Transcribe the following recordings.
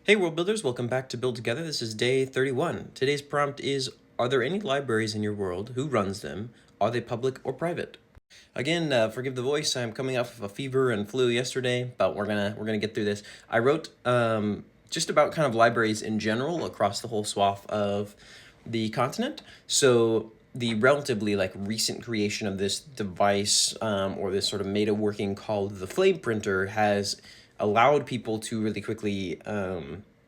Hey world builders, welcome back to Build Together. This is day 31. Today's prompt is, are there any libraries in your world? Who runs them? Are they public or private? Again, forgive the voice. I'm coming off of a fever and flu yesterday, but we're gonna get through this. I wrote just about kind of libraries in general across the whole swath of the continent. So the relatively recent creation of this device or this sort of meta working called the Flame Printer has allowed people to really quickly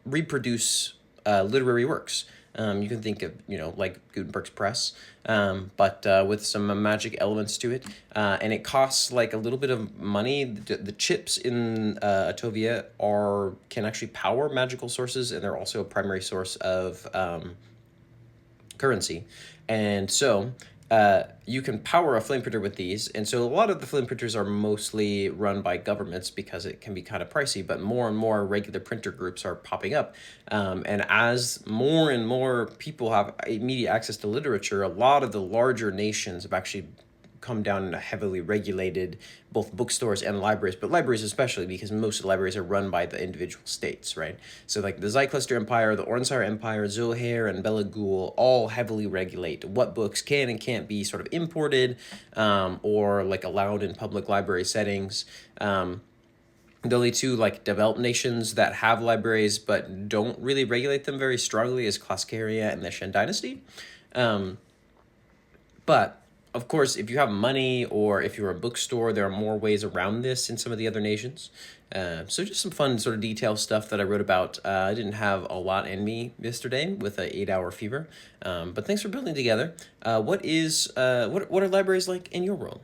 reproduce literary works. You can think of, like Gutenberg's press, but with some magic elements to it. And it costs like a little bit of money. The chips in Atovia can actually power magical sources, and they're also a primary source of currency. And so you can power a flame printer with these. And so a lot of the flame printers are mostly run by governments because it can be kind of pricey, but more and more regular printer groups are popping up. And as more and more people have immediate access to literature, a lot of the larger nations have actually come down into heavily regulated both bookstores and libraries, but libraries especially because most of the libraries are run by the individual states, right? So like the Zycluster Empire, the Ornsire Empire, Zohair, and Belagul all heavily regulate what books can and can't be sort of imported or like allowed in public library settings. The only two developed nations that have libraries but don't really regulate them very strongly is Clascaria and the Shen Dynasty. But of course, if you have money or if you're a bookstore, there are more ways around this in some of the other nations. So just some fun sort of detail stuff that I wrote about. I didn't have a lot in me yesterday with an 8-hour fever, but thanks for building together. What are libraries like in your world?